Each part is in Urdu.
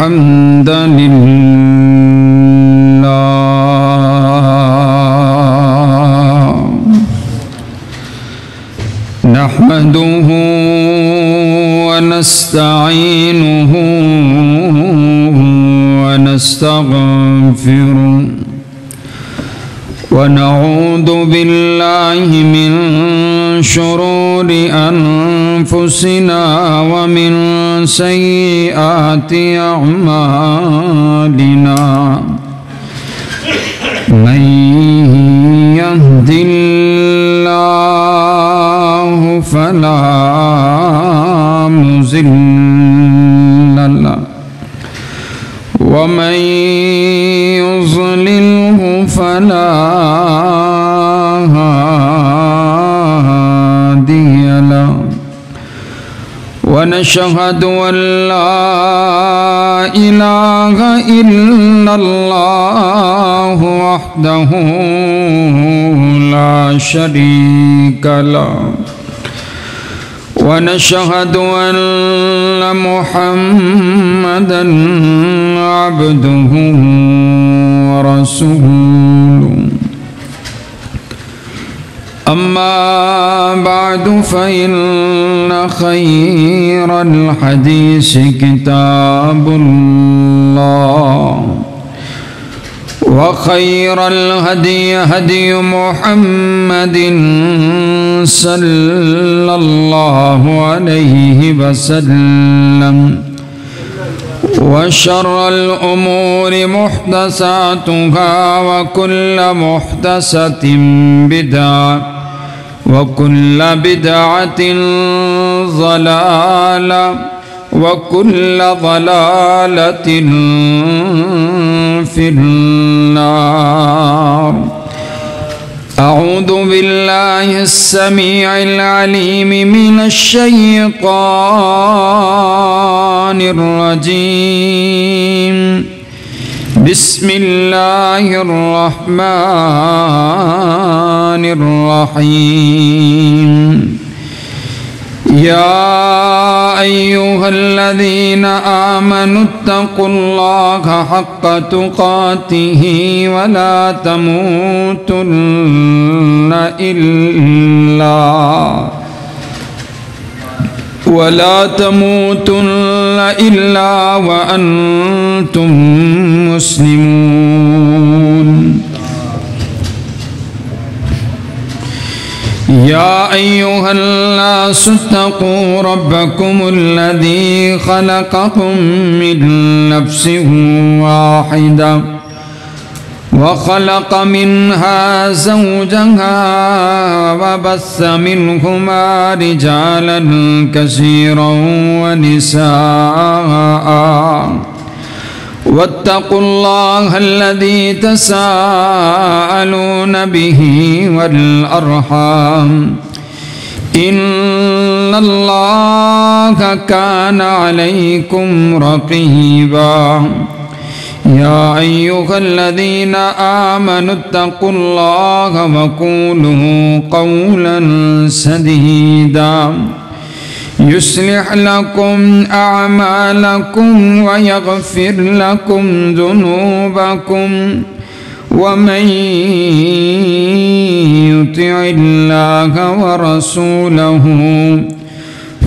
الحمد لله نحمده ونستعينه ونستغفره ونعوذ بالله من شرور أنفسنا ومن سيئات أعمالنا من يهد الله فلا مضل له ومن يضلله فلا هادي له ونشهد أن لا إله إلا الله وحده لا شريك له ونشهد أن محمدًا عبده ورسوله أما بعد فإن خير الحديث كتاب الله وخير الهدي هدي محمد صلى الله عليه وسلم وشر الأمور محدثاتها وكل محدثة بدعة وكل بدعة ضلالة وكل ضلالة في النار أعوذ بالله السميع العليم من الشيطان الرجيم بسم الله الرحمن الرحيم يا أيها الذين آمنوا اتقوا الله حق تقاته ولا تموتن إلا وأنتم مسلمون يا أيها الناس اتقوا ربكم الذي خلقكم من نفس واحدة وخلق منها زوجها وبث منهما رجالا كثيرا ونساء واتقوا الله الذي تساءلون به والأرحام إن الله كان عليكم رقيبا يا أيها الذين آمنوا اتقوا الله وقولوا قولا سديدا يصلح لكم أعمالكم ويغفر لكم ذنوبكم ومن يطع الله ورسوله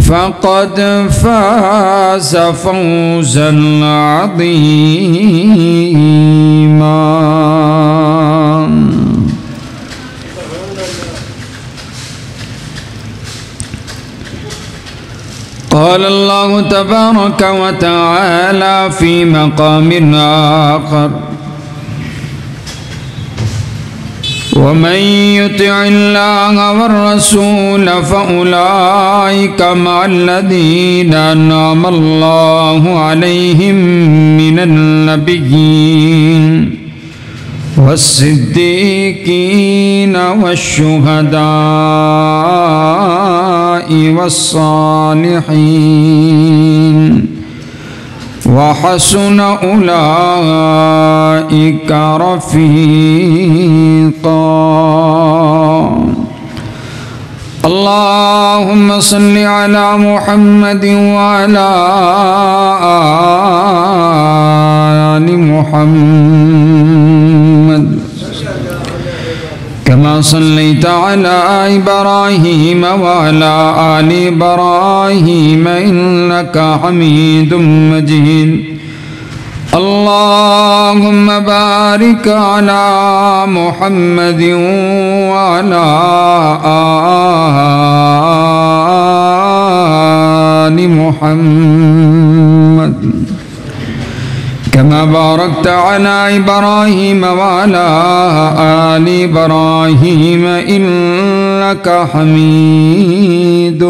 فقد فاز فوزا عظيما قال الله تبارك وتعالى في مقام آخر ومن يطع الله والرسول فأولئك مع الذين أنعم الله عليهم من النبيين والصديقين والشهداء والصالحين وحسن أولئك رفيقا اللهم صل على محمد وعلى آل محمد كما صليت على إبراهيم وعلى آل إبراهيم إنك حميد مجيد اللهم بارك على محمد وعلى آل محمد كما باركت على إبراهيم وعلى آل إبراهيم إنك حميد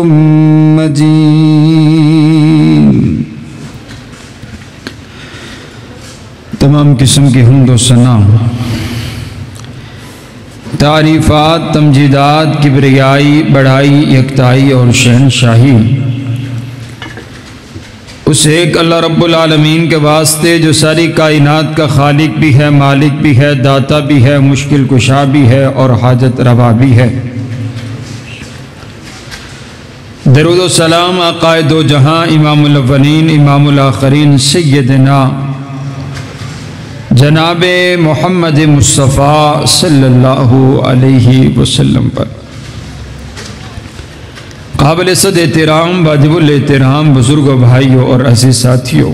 مجيد تمام قسم کی حمد و ثنا تعریفات تمجیدات کبریائی بڑائی یکتائی اور شہنشاہی اس ایک اللہ رب العالمین کے واسطے جو ساری کائنات کا خالق بھی ہے، مالک بھی ہے، داتا بھی ہے، مشکل کشا بھی ہے اور حاجت روا بھی ہے۔ درود و سلام آقائے دو جہاں امام الاولین امام الآخرین سیدنا جناب محمد مصطفیٰ صلی اللہ علیہ وسلم پر۔ قابل صد احترام واجب الاحترام بزرگوں بھائیوں اور عزیز ساتھیوں،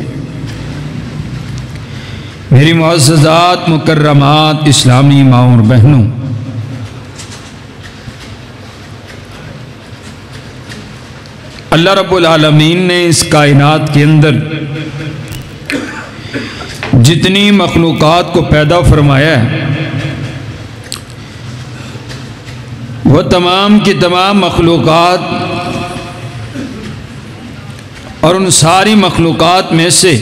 میری معززات مکرمات اسلامی ماں اور بہنوں، اللہ رب العالمین نے اس کائنات کے اندر جتنی مخلوقات کو پیدا فرمایا ہے وہ تمام کی تمام مخلوقات اور ان ساری مخلوقات میں سے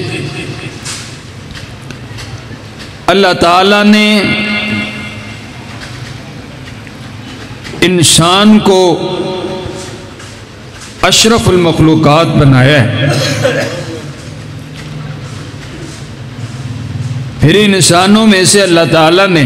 اللہ تعالیٰ نے انسان کو اشرف المخلوقات بنایا ہے۔ پھر انسانوں میں سے اللہ تعالیٰ نے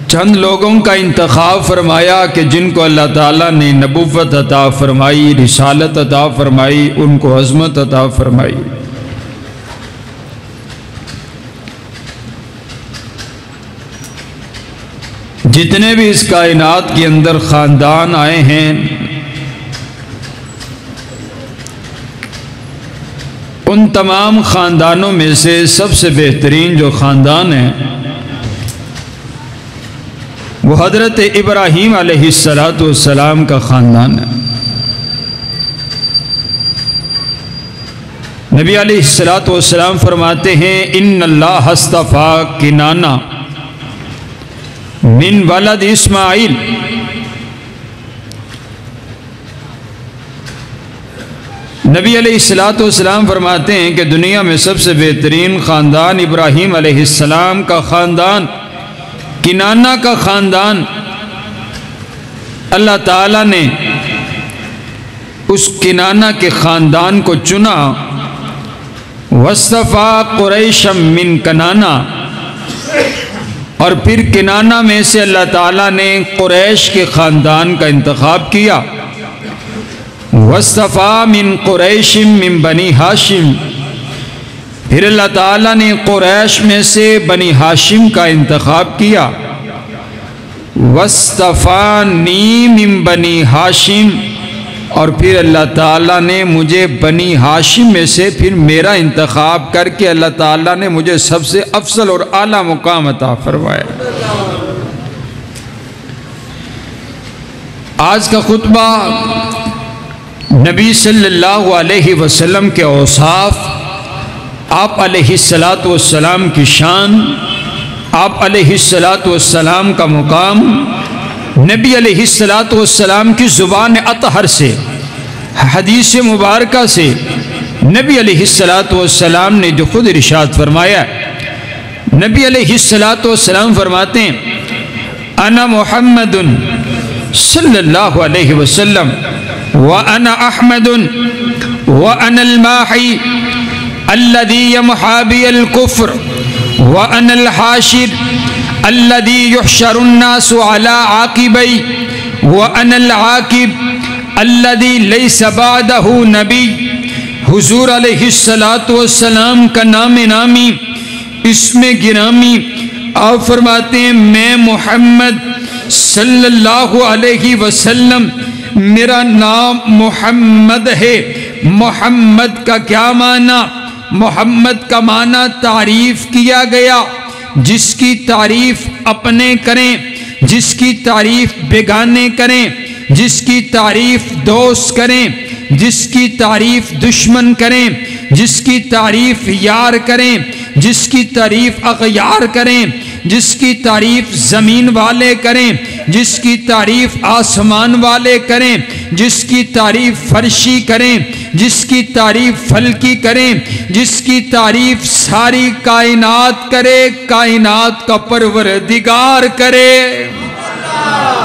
چند لوگوں کا انتخاب فرمایا کہ جن کو اللہ تعالیٰ نے نبوت عطا فرمائی، رسالت عطا فرمائی، ان کو عظمت عطا فرمائی۔ جتنے بھی اس کائنات کے اندر خاندان آئے ہیں ان تمام خاندانوں میں سے سب سے بہترین جو خاندان ہے وہ حضرت ابراہیم علیہ السلام کا خاندان ہے۔ نبی علیہ السلام فرماتے ہیں ان اللہ اصطفیٰ کنانہ من ولد اسماعیل، نبی علیہ السلام فرماتے ہیں کہ دنیا میں سب سے بہترین خاندان ابراہیم علیہ السلام کا خاندان، کنانہ کا خاندان۔ اللہ تعالیٰ نے اس کنانہ کے خاندان کو چنا، وَاصْطَفَىٰ قُرَيْشًا مِّن کنانہ، اور پھر کنانہ میں سے اللہ تعالیٰ نے قریش کے خاندان کا انتخاب کیا، وَاصْطَفَىٰ مِن قُرَيْشٍ مِّن بنی ہاشم، پھر اللہ تعالیٰ نے قریش میں سے بنی ہاشم کا انتخاب کیا، وَاصْطَفَانِي مِن بنی ہاشم، اور پھر اللہ تعالیٰ نے مجھے بنی ہاشم میں سے پھر میرا انتخاب کر کے اللہ تعالیٰ نے مجھے سب سے افضل اور اعلیٰ مقام عطا فرمایا۔ آج کا خطبہ نبی صلی اللہ علیہ وسلم کے اوصاف، آپ علیہ السلام کی شان، آپ علیہ السلام کا مقام، نبی علیہ السلام کی زبان اطہر سے، حدیث مبارکہ سے نبی علیہ السلام نے جو خود ارشاد فرمایا۔ نبی علیہ السلام فرماتے ہیں انا محمد صلی اللہ علیہ وسلم وَأَنَا أَحْمَدٌ وَأَنَا الْمَاحِي الَّذِي يَمْحَى بِيَ الْكُفْرَ وَأَنَا الْحَاشِرُ الَّذِي يُحْشَرُ النَّاسُ عَلَىٰ عَاقِبَيْ وَأَنَا الْعَاقِبُ الَّذِي لَيْسَ بَعْدَهُ نَبِيٌّ۔ حضور علیہ السلام کا نام نامی، اسم گرامی، آپ فرماتے ہیں میں محمد صلی اللہ علیہ وسلم، میرا نام محمد ہے۔ محمد کا کیا معنی؟ محمد کا معنی تعریف کیا گیا، جس کی تعریف اپنے کریں، جس کی تعریف بیگانے کریں، جس کی تعریف دوست کریں، جس کی تعریف دشمن کریں، جس کی تعریف یار کریں، جس کی تعریف اغیار کریں، جس کی تعریف زمین والے کریں، جس کی تعریف آسمان والے کریں، جس کی تعریف فرشی کریں، جس کی تعریف فلکی کریں، جس کی تعریف ساری کائنات کرے، کائنات کا پروردگار کرے۔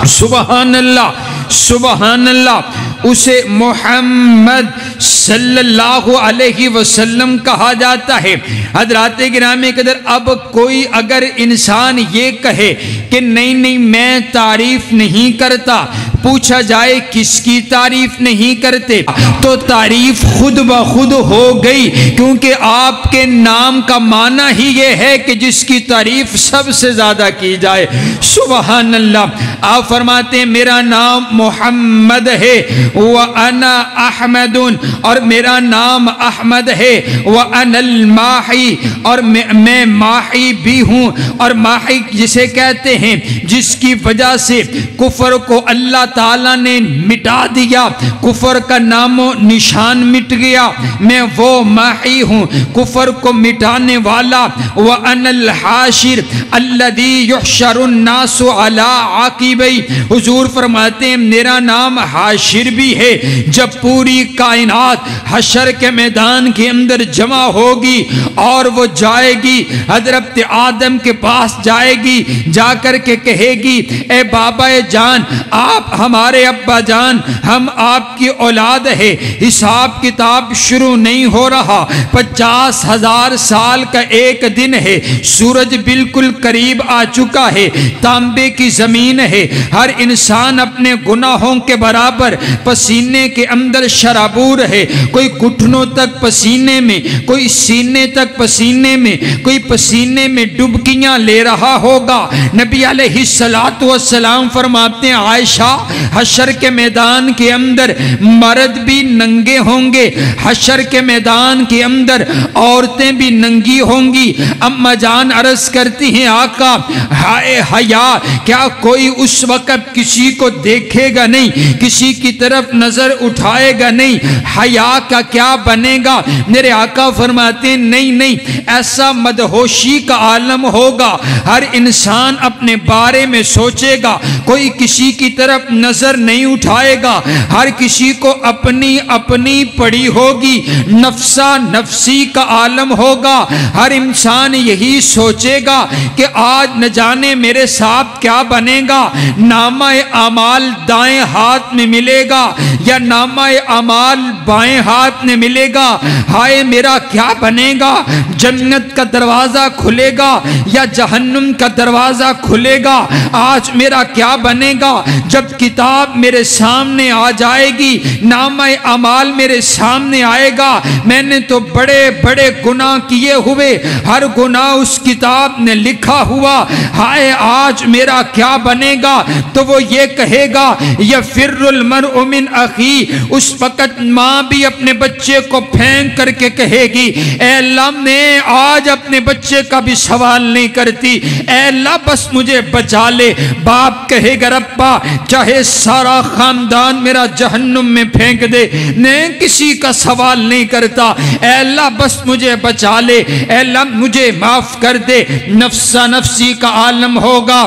سبحان اللہ، سبحان اللہ۔ اسے محمد صلی اللہ علیہ وسلم کہا جاتا ہے۔ حضرات گرامی قدر، اب کوئی اگر انسان یہ کہے کہ نہیں میں تعریف نہیں کرتا، پوچھا جائے کس کی تعریف نہیں کرتے، تو تعریف خود بخود ہو گئی، کیونکہ آپ کے نام کا معنی ہی یہ ہے کہ جس کی تعریف سب سے زیادہ کی جائے۔ سبحان اللہ۔ آپ فرماتے ہیں میرا نام محمد ہے، وَأَنَا أَحْمَدٌ، اور میرا نام احمد ہے، وَأَنَا الْمَاحِي، اور میں ماحی بھی ہوں۔ اور ماحی جسے کہتے ہیں جس کی وجہ سے کفر کو اللہ تعالیٰ نے مٹا دیا، کفر کا نام و نشان مٹ گیا، میں وہ ماحی ہوں، کفر کو مٹانے والا۔ وَأَنَا الْحَاشِرُ الَّذِي يُحْشَرُ النَّاسُ عَلَىٰ عَاقِبَيْ۔ حضور فرماتے ہیں میرا نام حاشر بھی ہے، جب پوری کائنات حشر کے میدان کے اندر جمع ہوگی اور وہ جائے گی حضرت آدم کے پاس جائے گی، جا کر کے کہے گی اے بابا جان، آپ ہمارے ابا جان، ہم آپ کی اولاد ہے، حساب کتاب شروع نہیں ہو رہا، 50,000 سال کا ایک دن ہے، سورج بالکل قریب آ چکا ہے، تانبے کی زمین ہے، ہر انسان اپنے گناہوں کے برابر پسینے کے اندر شرابور ہے، کوئی گھٹنوں تک پسینے میں، کوئی سینے تک پسینے میں، کوئی پسینے میں ڈبکیاں لے رہا ہوگا۔ نبی علیہ السلام فرماتے ہیں عائشہ، حشر کے میدان کے اندر مرد بھی ننگے ہوں گے، حشر کے میدان کے اندر عورتیں بھی ننگی ہوں گی۔ اما جان عرض کرتی ہیں آقا ہائے حیا، کیا کوئی اس وقت کسی کو دیکھے گا نہیں، کسی کی طرف نظر اٹھائے گا نہیں، حیا کا کیا بنے گا؟ میرے آقا فرماتے ہیں نہیں، ایسا مدہوشی کا عالم ہوگا، ہر انسان اپنے بارے میں سوچے گا، کوئی کسی کی طرف نظر نہیں اٹھائے گا، ہر کسی کو اپنی اپنی پڑی ہوگی، نفسا نفسی کا عالم ہوگا، ہر انسان یہی سوچے گا کہ آج نہ جانے میرے ساتھ کیا بنے گا، نامہ اعمال دائیں ہاتھ میں ملے گا یا نامہ اعمال بائیں ہاتھ میں ملے گا، ہائے میرا کیا بنے گا، جنت کا دروازہ کھلے گا یا جہنم کا دروازہ کھلے گا، آج میرا کیا بنے گا؟ جب کتاب میرے سامنے آ جائے گی، نامہ اعمال میرے سامنے آئے گا، میں نے تو بڑے بڑے گناہ کیے ہوئے، ہر گناہ اس کتاب نے لکھا ہوا، ہائے آج میرا کیا بنے گا؟ تو وہ یہ کہے گا یفر المرء من اخی، اس وقت ماں بھی اپنے بچے کو پھینک کر کے کہے گی اے اللہ میں آج اپنے بچے کا بھی سوال نہیں کرتی، اے اللہ بس مجھے بچا لے۔ باپ کہے گا ربا چاہے سارا خاندان میرا جہنم میں پھینک دے، میں کسی کا سوال نہیں کرتا، اے اللہ بس مجھے بچا لے، اے اللہ مجھے معاف کر دے۔ نفسا نفسی کا عالم ہوگا،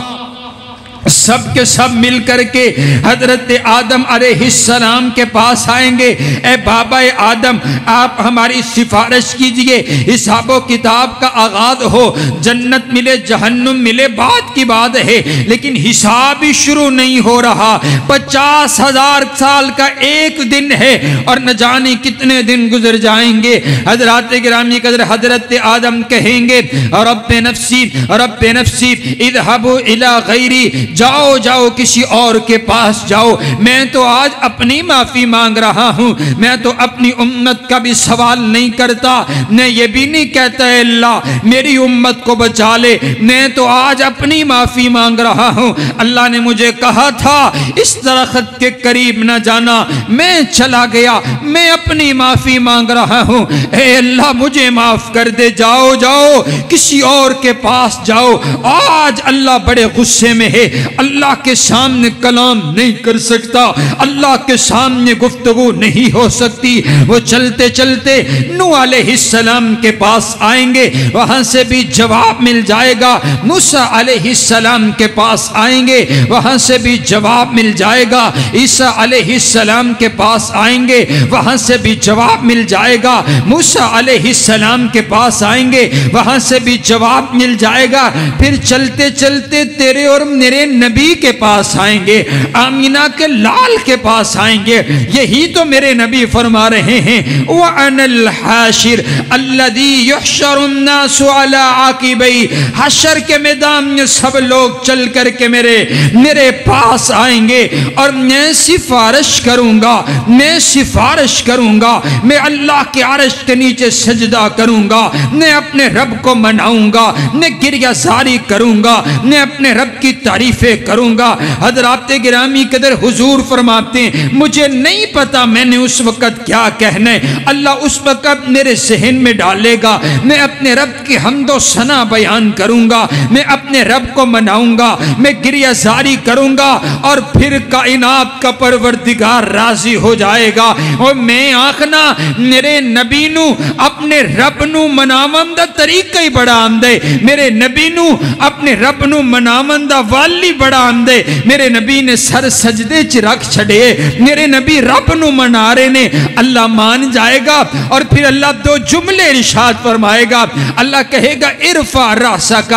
سب کے سب مل کر کے حضرت آدم علیہ السلام کے پاس آئیں گے، اے بابا آدم آپ ہماری سفارش کیجئے، حساب و کتاب کا آغاز ہو، جنت ملے جہنم ملے بات کی بات ہے، لیکن حساب ہی شروع نہیں ہو رہا، 50,000 سال کا ایک دن ہے اور نہ جانے کتنے دن گزر جائیں گے۔ حضرات گرامی قدر حضرت آدم کہیں گے رب نفسی رب نفسی اذهبوا الی غیری، جاؤ جاؤ کسی اور کے پاس جاؤ، میں تو آج اپنی معافی مانگ رہا ہوں، میں تو اپنی امت کا بھی سوال نہیں کرتا، میں یہ بھی نہیں کہتا ہے اللہ میری امت کو بچا لے، میں تو آج اپنی معافی مانگ رہا ہوں، اللہ نے مجھے کہا تھا اس درخت کے قریب نہ جانا، میں چلا گیا، میں اپنی معافی مانگ رہا ہوں، اے اللہ مجھے معاف کر دے، جاؤ جاؤ کسی اور کے پاس جاؤ۔ آج اللہ بڑے غصے میں ہے، اللہ کے سامنے کلام نہیں کر سکتا، اللہ کے سامنے گفتگو نہیں ہو سکتی، وہ چلتے چلتے نوح علیہ السلام کے پاس آئیں گے، وہاں سے بھی جواب مل جائے گا، موسیٰ علیہ السلام کے پاس آئیں گے، وہاں سے بھی جواب مل جائے گا، عیسیٰ علیہ السلام کے پاس آئیں گے، وہاں سے بھی جواب مل جائے گا، موسیٰ علیہ السلام کے پاس آئیں گے، وہاں سے بھی جواب مل جائے گا، پھر چلتے چلتے تیرے اور میرے نبی کے پاس آئیں گے، آمینہ کے لال کے پاس آئیں گے، یہی تو میرے نبی فرما رہے ہیں وَأَنَا الْحَاشِرُ الَّذِي يُحْشَرُ النَّاسُ عَلَىٰ عَقِبَيْهِ، حشر کے میدان میں سب لوگ چل کر کے میرے پاس آئیں گے اور میں سفارش کروں گا، میں سفارش کروں گا، میں اللہ کے عرش کے نیچے سجدہ کروں گا، میں اپنے رب کو مناؤں گا، میں گریہ زاری کروں گا، میں اپنے رب کی تعریفیں کروں گا۔ حضرات گرامی قدر حضور فرماتے ہیں مجھے نہیں پتا میں نے اس وقت کیا کہنا ہے، اللہ اس وقت میرے ذہن میں ڈالے گا، میں اپنے رب کی حمد و ثنا بیان کروں گا، میں اپنے رب کو مناؤں گا، میں گریہ زاری کروں گا، اور پھر کائنات کا پروردگار راضی ہو جائے گا، اور میں آخنا میرے نبی نو اپنے رب نو مناون دا طریقہ ہی بڑا آمدے، میرے نبی نو اپنے رب نو مناون دا والی بڑا آمدے، میرے نبی نے سر سجدے چ رکھ چھڑے، میرے نبی رب نو منا رہے نے، اللہ مان جائے گا، اور پھر اللہ دو جملے ارشاد فرمائے گا، اللہ کہے گا ارفع رأسک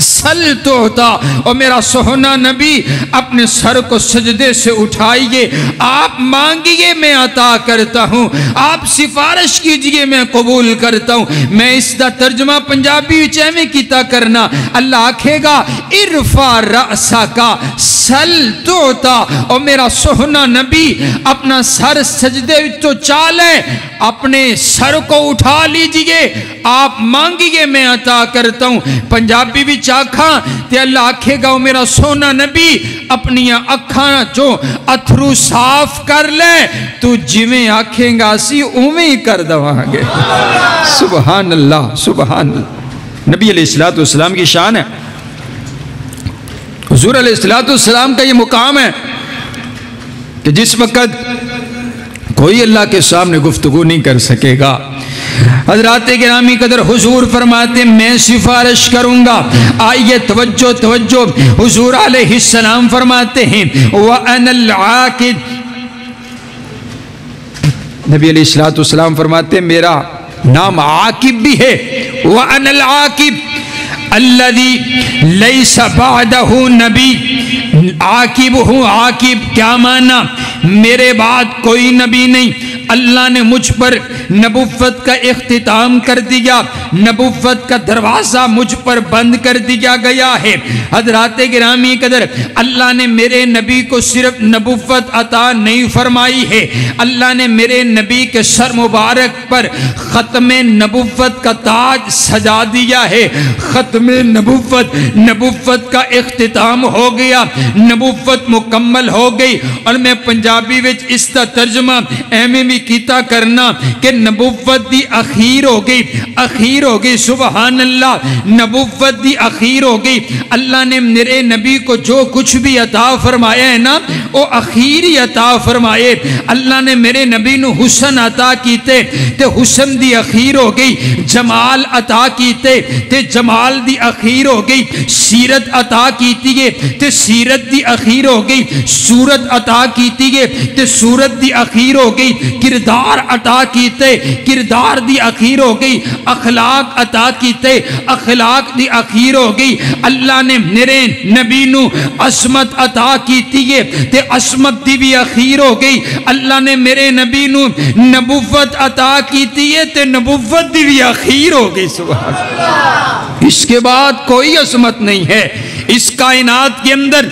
سل تو ہوتا، اور میرا سہنا نبی اپنے سر کو سجدے سے اٹھائیے، آپ مانگیے میں عطا کرتا ہوں، آپ سفارش کیجئے میں قبول کرتا ہوں۔ میں اس دا ترجمہ پنجابی چیمے کیتا کرنا، اللہ آکھے گا ارفع رأسک سل تو ہوتا، اور میرا سہنا نبی اپنا سر سجدے تو چالے، اپنے سر کو اٹھا لیجئے، آپ مانگیے میں عطا کرتا ہوں۔ پنجابی بھی چاکھاں تے اللہ آکھے گا او میرا سونا نبی اپنی اکھاں جو اتھرو صاف کر لے، تو جویں آکھیں گا سی اویں ہی کر دواں گے۔ سبحان اللہ سبحان اللہ۔ نبی علیہ السلام کی شان ہے، حضور علیہ السلام کا یہ مقام ہے کہ جس وقت کوئی اللہ کے سامنے گفتگو نہیں کر سکے گا۔ حضرات گرامی قدر حضور فرماتے میں سفارش کروں گا، آئیے توجہ توجہ، حضور علیہ السلام فرماتے ہیں وَأَنَا الْعَاقِبُ، نبی علیہ السلام فرماتے ہیں میرا نام عاقب بھی ہے، وَأَنَا الْعَاقِبُ الَّذِي لَيْسَ بَعْدَهُ نبی، عاقب ہوں، عاقب کیا معنی؟ میرے بعد کوئی نبی نہیں، اللہ نے مجھ پر نبوت کا اختتام کر دیا، نبوت کا دروازہ مجھ پر بند کر دیا گیا ہے۔ حضرات گرامی قدر اللہ نے میرے نبی کو صرف نبوت عطا نہیں فرمائی ہے، اللہ نے میرے نبی کے سر مبارک پر ختم نبوت کا تاج سجا دیا ہے، ختم نبوت، نبوت کا اختتام ہو گیا، نبوت مکمل ہو گئی، اور میں پنجابی وچ اس کا ترجمہ ایویں بھی کیتا کرنا کہ نبوت دی اخیر ہو گئی سبحان اللہ، نبوت دی اخیر ہو گئی۔ اللہ نے میرے نبی کو جو کچھ بھی عطا فرمایا ہے نا وہ اخیری عطا فرمائے۔ اللہ نے میرے نبی نو حسن عطا کیتے تے حسن دی اخیر ہو گئی، جمال عطا کیتے تے جمال دی اخیر ہو گئی، سیرت عطا کیتی ہے تے سیرت دی اخیر ہو گئی، صورت عطا کیتی ہے تے صورت دی اخیر ہو گئی، کردار عطا کیتے کردار دی اخیر ہو گئی، اخلاق عطا کیتے اخلاق دی اخیر ہو گئی۔ اللہ نے میرے نبی نو عصمت عطا کیتی ہے تے عصمت دی بھی اخیر ہو گئی۔ اللہ نے میرے نبی نو نبوت عطا کیتی ہے تے نبوت دی بھی اخیر ہو گئی سبحان اللہ۔ اس کے بعد کوئی عصمت نہیں ہے اس کائنات کے اندر،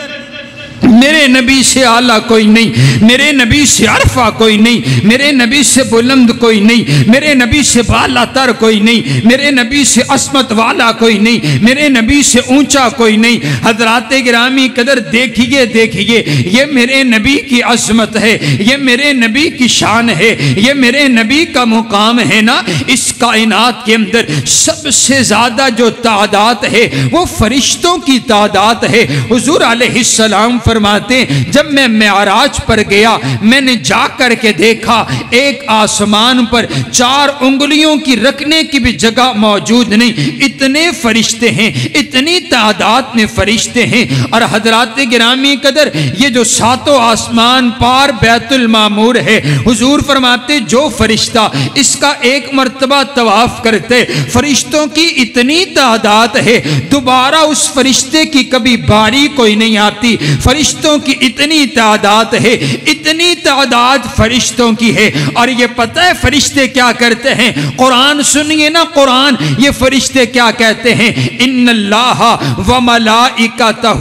میرے نبی سے اعلیٰ کوئی نہیں، میرے نبی سے عرفہ کوئی نہیں، میرے نبی سے بلند کوئی نہیں، میرے نبی سے بالا تر کوئی نہیں، میرے نبی سے عصمت والا کوئی نہیں، میرے نبی سے اونچا کوئی نہیں۔ حضرات گرامی قدر دیکھیے یہ میرے نبی کی عظمت ہے، یہ میرے نبی کی شان ہے، یہ میرے نبی کا مقام ہے نا۔ اس کائنات کے اندر سب سے زیادہ جو تعداد ہے وہ فرشتوں کی تعداد ہے۔ حضور علیہ السلام فرماتے ہیں جب میں معراج پر گیا میں نے جا کر کے دیکھا ایک آسمان پر 4 انگلیوں کی رکھنے کی بھی جگہ موجود نہیں، اتنے فرشتے ہیں، اتنی تعداد میں فرشتے ہیں۔ اور حضرات گرامی قدر یہ جو 7 آسمان پار بیت المعمور ہے، حضور فرماتے جو فرشتہ اس کا ایک مرتبہ طواف کرتے فرشتوں کی اتنی تعداد ہے دوبارہ اس فرشتے کی کبھی باری کوئی نہیں آتی۔ فرشتوں کی اتنی تعداد ہے، اتنی تعداد فرشتوں کی ہے۔ اور یہ پتہ ہے فرشتے کیا کرتے ہیں؟ قرآن سنیے نا، قرآن یہ فرشتے کیا کہتے ہیں؟ ان اللہ و ملائکتہ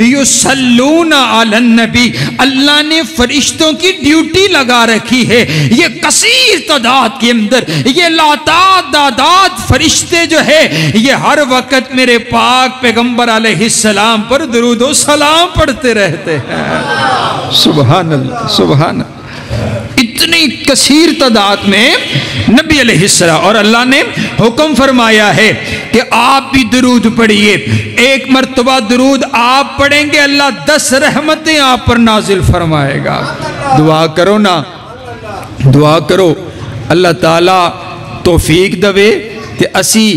یصلون علی النبی، اللہ نے فرشتوں کی ڈیوٹی لگا رکھی ہے۔ یہ کثیر تعداد کے اندر یہ لاتعداد فرشتے جو ہے یہ ہر وقت میرے پاک پیغمبر علیہ السلام پر درود و سلام پڑھتے رہتے ہیں۔ سبحان اللہ سبحان اللہ، اتنی کثیر تعداد میں نبی علیہ السلام، اور اللہ نے حکم فرمایا ہے کہ آپ بھی درود پڑھیے۔ ایک مرتبہ درود آپ پڑھیں گے اللہ 10 رحمتیں آپ پر نازل فرمائے گا۔ دعا کرو نا، دعا کرو اللہ تعالیٰ توفیق دوے کہ اسی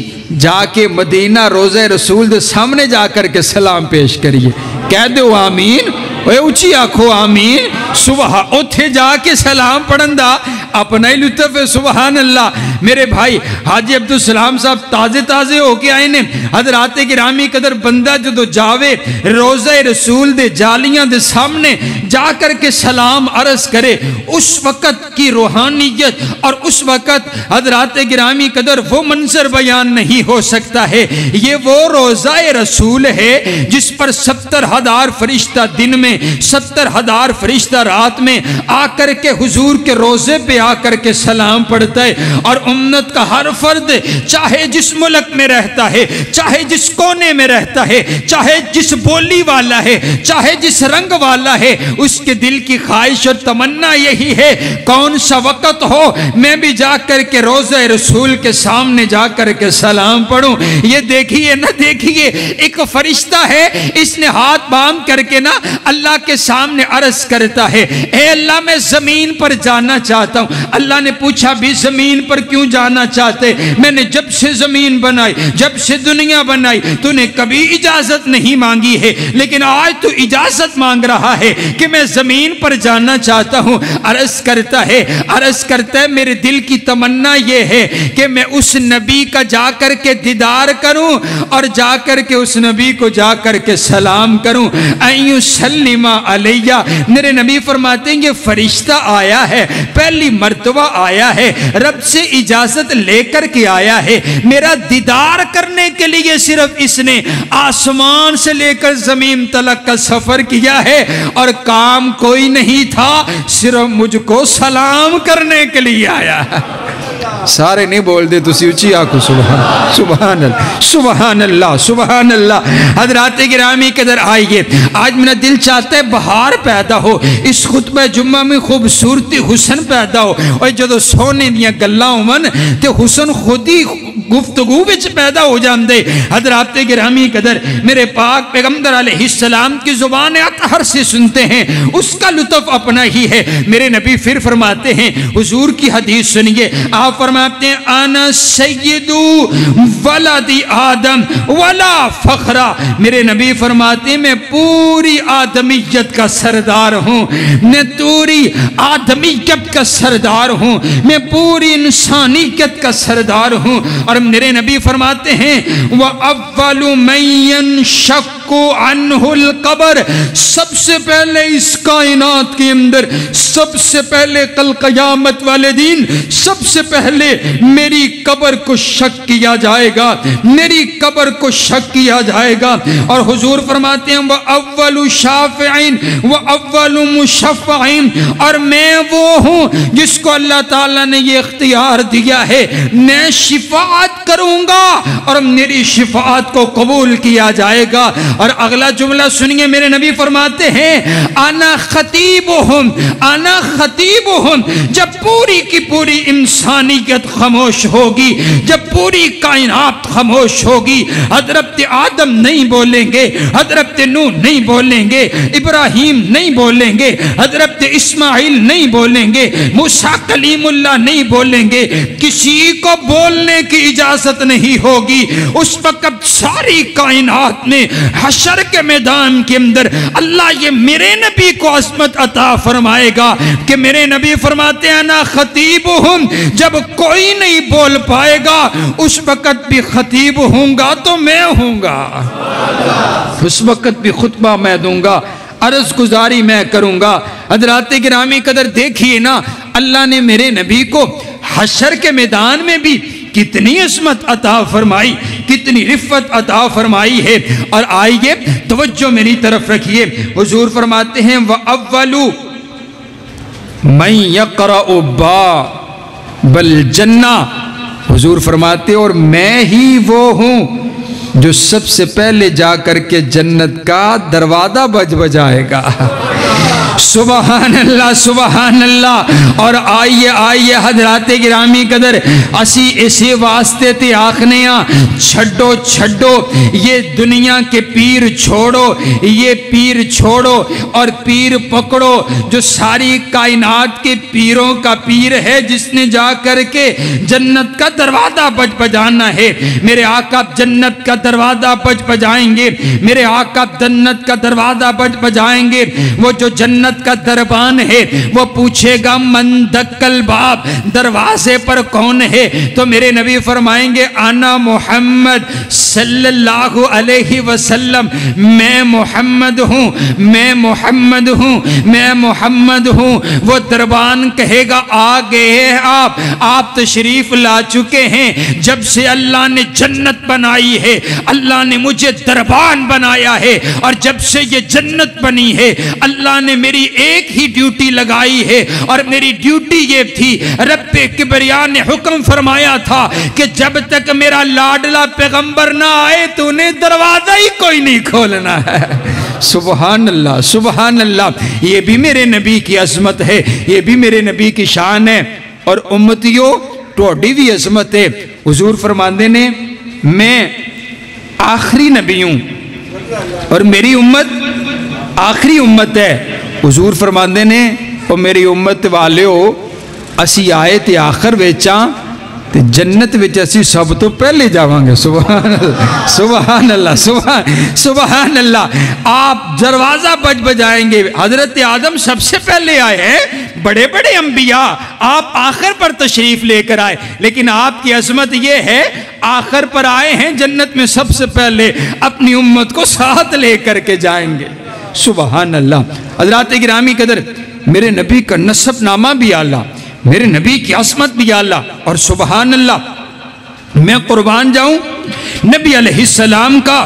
جا کے مدینہ روضہ رسول دے سامنے جا کر کے سلام پیش کریے۔ کہہ دو آمین، اے اچھی آکھو آمین۔ سبحان اتھے جا کے سلام پڑھندا اپنا ہی لطف ہے سبحان اللہ۔ میرے بھائی حاجی عبدالسلام صاحب تازے ہو کے آئے نے۔ حضرات گرامی قدر بندہ جدو جاوے روضہ رسول دے جالیاں دے سامنے جا کر کے سلام عرض کرے، اس وقت کی روحانیت اور اس وقت حضرات گرامی قدر وہ منظر بیان نہیں ہو سکتا ہے۔ یہ وہ روضہ رسول ہے جس پر 70,000 فرشتہ دن میں 70,000 فرشتہ رات میں آ کر کے حضور کے روزے پہ آ کر کے سلام پڑھتا ہے۔ اور امت کا ہر فرد چاہے جس ملک میں رہتا ہے، چاہے جس کونے میں رہتا ہے، چاہے جس بولی والا ہے، چاہے جس رنگ والا ہے، اس کے دل کی خواہش اور تمنا یہی ہے کون سا وقت ہو میں بھی جا کر کے روزہ رسول کے سامنے جا کر کے سلام پڑھوں۔ یہ دیکھیے نہ دیکھیے ایک فرشتہ ہے، اس نے ہاتھ باندھ کر کے نا اللہ کے سامنے عرض کرتا ہے، اے اللہ میں زمین پر جانا چاہتا ہوں۔ اللہ نے پوچھا بھی زمین پر کیوں جانا چاہتے؟ میں نے جب سے زمین بنائی، جب سے دنیا بنائی تو نے کبھی اجازت نہیں مانگی ہے، لیکن آج تو اجازت مانگ رہا ہے کہ میں زمین پر جانا چاہتا ہوں۔ عرض کرتا ہے میرے دل کی تمنا یہ ہے کہ میں اس نبی کا جا کر کے دیدار کروں اور جا کر کے اس نبی کو جا کر کے سلام کروں۔ ایو سلمہ علیہ، میرے نبی فرماتے ہیں یہ فرشتہ آیا ہے، پہلی مرتبہ آیا ہے، رب سے اجازت لے کر کے آیا ہے، میرا دیدار کرنے کے لیے صرف اس نے آسمان سے لے کر زمین تلک کا سفر کیا ہے اور کام کوئی نہیں تھا، صرف مجھ کو سلام کرنے کے لیے آیا ہے۔ سارے نہیں بول دے تسی اچھی آکو سبحان اللہ سبحان اللہ سبحان اللہ۔ حضرات گرامی قدر آئیے، آج میرا دل چاہتا ہے بہار پیدا ہو، اس خطبہ جمعہ میں خوبصورتی حسن پیدا ہو، اور جدو سونے دیا گلاں من تے حسن خود ہی گفتگو وچ پیدا ہو جاندے۔ حضرات گرامی قدر میرے پاک پیغمبر علیہ السلام کی زبان اطہر سے سنتے ہیں، اس کا لطف اپنا ہی ہے۔ میرے نبی پھر فرماتے ہیں، حضور کی حدیث سنیے، آپ فرماتے ہیں انا سید ولد آدم ولا فخرا۔ میرے نبی فرماتے ہیں میں پوری آدمیت کا سردار ہوں، میں پوری آدمیت کا سردار ہوں، میں پوری انسانیت کا سردار ہوں۔ اور میرے نبی فرماتے ہیں وَأَوَّلُ مَن يَنشَقُّ عَنْهُ الْقَبْرُ، سب سے پہلے اس کائنات کے اندر، سب سے پہلے کل قیامت والے دن، سب سے پہلے میری قبر کو شق کیا جائے گا، میری قبر کو شق کیا جائے گا۔ اور حضور فرماتے ہیں وَأَوَّلُ شَافِعٍ وَأَوَّلُ مُشَفَّعٍ، اور میں وہ ہوں جس کو اللہ تعالیٰ نے یہ اختیار دیا ہے، میں شفاعت کروں گا اور میری شفاعت کو قبول کیا جائے گا۔ اور اگلا جملہ سنیے، میرے نبی فرماتے ہیں انا خطیبہم انا خطیبہم، جب پوری کی پوری انسانیت خاموش ہوگی، جب پوری کائنات خاموش ہوگی، حضرت آدم نہیں بولیں گے، حضرت نوح نہیں بولیں گے، ابراہیم نہیں بولیں گے، حضرت اسماعیل نہیں بولیں گے، موسیٰ کلیم اللہ نہیں بولیں گے، کسی کو بولنے کی اجازت نہیں ہوگی۔ اس وقت ساری کائنات میں حشر کے میدان کے اندر اللہ یہ میرے نبی کو عظمت عطا فرمائے گا کہ میرے نبی فرماتے ہیں انا خطیبہم، جب کوئی نہیں بول پائے گا اس وقت بھی خطیب ہوں گا تو میں ہوں گا، اس وقت بھی خطبہ میں دوں گا، عرض گزاری میں کروں گا۔ حضرات گرامی قدر دیکھیے نا، اللہ نے میرے نبی کو حشر کے میدان میں بھی کتنی عظمت عطا فرمائی، کتنی رفت عطا فرمائی ہے۔ اور آئیے توجہ میری طرف رکھیے، حضور فرماتے ہیں وَأَوَّلُ مَن يَقْرَأُ بَابَ الْجَنَّةِ، حضور فرماتے ہیں اور میں ہی وہ ہوں جو سب سے پہلے جا کر کے جنت کا دروازہ بجائے گا۔ سبحان اللہ سبحان اللہ۔ اور آئیے حضرات گرامی قدر اسی اسے واسطے تے آخنیاں چھڑو یہ دنیا کے پیر چھوڑو، یہ پیر چھوڑو اور پیر پکڑو جو ساری کائنات کے پیروں کا پیر ہے، جس نے جا کر کے جنت کا دروازہ بجانا ہے۔ میرے آقا جنت کا دروازہ بجائیں گے، میرے آقا جنت کا دروازہ بجائیں گے۔ وہ جو جنت کا دربان ہے وہ پوچھے گا من دکل باب، دروازے پر کون ہے؟ تو میرے نبی فرمائیں گے انا محمد صلی اللہ علیہ وسلم، میں محمد ہوں، میں محمد ہوں، میں محمد ہوں۔ وہ دربان کہے گا آگے آپ تشریف لا چکے ہیں، جب سے اللہ نے جنت بنائی ہے، اللہ نے مجھے دربان بنایا ہے، اور جب سے یہ جنت بنی ہے اللہ نے میری ایک ہی ڈیوٹی لگائی ہے، اور میری ڈیوٹی یہ تھی، رب کبریا نے حکم فرمایا تھا کہ جب تک میرا لاڈلا پیغمبر نہ آئے تو انہیں دروازہ ہی کوئی نہیں کھولنا ہے۔ سبحان اللہ سبحان اللہ۔ یہ بھی میرے نبی کی عظمت ہے، یہ بھی میرے نبی کی شان ہے۔ اور امتیوں توڑی بھی عظمت ہے۔ حضور فرماندے نے میں آخری نبی ہوں اور میری امت آخری امت ہے۔ حضور فرماندے نے اور میری امت والے ہو اسی آئے تے آخر ویچاں تے جنت وچ اسی سب تو پہلے جاواں گے۔ سبحان اللہ سبحان اللہ سبحان اللہ۔ آپ دروازہ بجائیں گے، حضرت آدم سب سے پہلے آئے ہیں، بڑے بڑے انبیاء آپ آخر پر تشریف لے کر آئے، لیکن آپ کی عظمت یہ ہے آخر پر آئے ہیں، جنت میں سب سے پہلے اپنی امت کو ساتھ لے کر کے جائیں گے۔ سبحان اللہ۔ حضرات گرامی قدر میرے نبی کا نسب نامہ بھی اعلیٰ، میرے نبی کی عظمت بھی اعلیٰ، اور سبحان اللہ میں قربان جاؤں، نبی علیہ السلام کا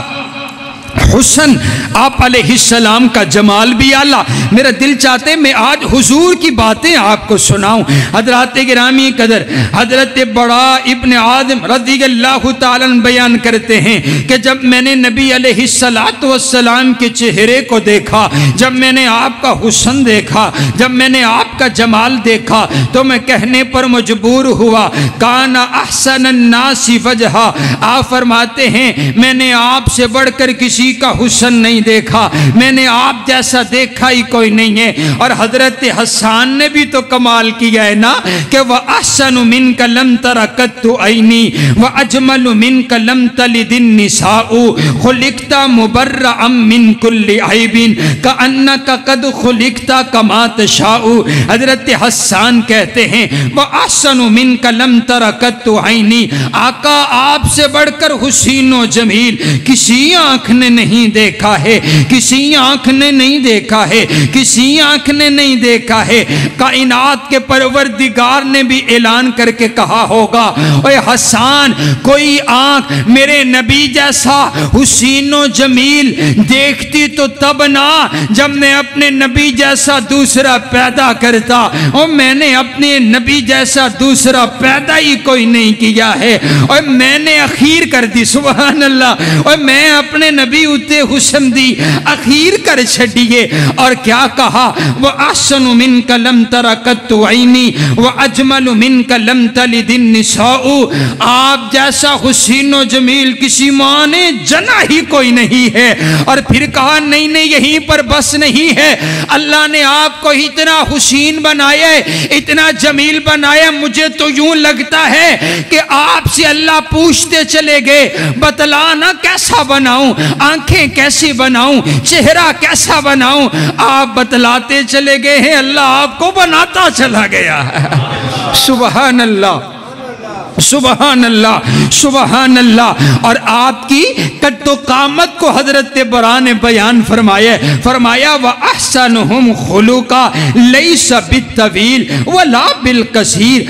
حسن، آپ علیہ السلام کا جمال بھی اعلیٰ۔ میرا دل چاہتے میں آج حضور کی باتیں آپ کو سناؤں۔ حضرات گرامی قدر، حضرت بڑا ابن عازم رضی اللہ تعالیٰ عنہ بیان کرتے ہیں کہ جب میں نے نبی علیہ السلام کے چہرے کو دیکھا، جب میں نے آپ کا حسن دیکھا، جب میں نے آپ کا جمال دیکھا، تو میں کہنے پر مجبور ہوا کان احسن الناس وجہا۔ آپ فرماتے ہیں میں نے آپ سے بڑھ کر کسی کا حسن نہیں دیکھا، میں نے آپ جیسا دیکھا ہی کوئی نہیں ہے۔ اور حضرت حسان نے بھی تو کمال کیا ہے نا کہ وَأَحْسَنُ مِنْكَ لَمْ تَرَ قَطُّ عَيْنِي وَأَجْمَلُ مِنْكَ لَمْ تَلِدِ النِّسَاءُ خُلِقْتَ مُبَرَّأً مِنْ كُلِّ عَيْبٍ كَأَنَّكَ قَدْ خُلِقْتَ كَمَا تَشَاءُ۔ حضرت حسان کہتے ہیں وَأَحْسَنُ مِنْكَ لَمْ تَرَ قَطُّ عَيْنِي، آقا آپ سے بڑھ کر حسین و جمیل کسی آنکھ نے نہیں دیکھا ہے، کسی آنکھ نے نہیں دیکھا ہے، کسی آنکھ نے نہیں دیکھا ہے۔ کائنات کے پروردگار نے بھی اعلان کر کے کہا ہوگا اے حسان کوئی آنکھ میرے نبی جیسا حسین و جمیل دیکھتی تو تب نہ جب میں اپنے نبی جیسا دوسرا پیدا کرتا، اور میں نے اپنے نبی جیسا دوسرا پیدا ہی کوئی نہیں کیا ہے، اور میں نے اخیر کر دی، سبحان اللہ، اور میں اپنے نبی اتے حسن دی اخیر کر چھڑیے۔ اور کیا کہا وَأَحْسَنُ مِنْكَ لَمْ تَرَ قَطُّ عَيْنِي وَأَجْمَلُ مِنْكَ لَمْ تَلِدِ النِّسَاءُ، آپ جیسا حسین و جمیل کسی ماں نے جنا ہی کوئی نہیں ہے۔ اور پھر کہا نہیں نہیں یہیں پر بس نہیں ہے، اللہ نے آپ کو اتنا حسین بنایا ہے، اتنا جمیل بنایا، مجھے تو یوں لگتا ہے کہ آپ سے اللہ پوچھتے چلے گئے بتلانا کیسا بناؤں، آنکھیں کیسی بناؤں، چہرہ کیسا بناؤں، آپ بتلاتے چلے گئے ہیں، اللہ آپ کو بناتا چلا گیا ہے۔ سبحان اللہ سبحان اللہ سبحان اللہ۔ اور آپ کی قد و قامت کو حضرت برا نے بیان فرمایا، فرمایا وَأَحْسَنُهُمْ خُلُقًا لَيْسَ بِالطَّوِيلِ وَلَا بِالْقَصِيرِ،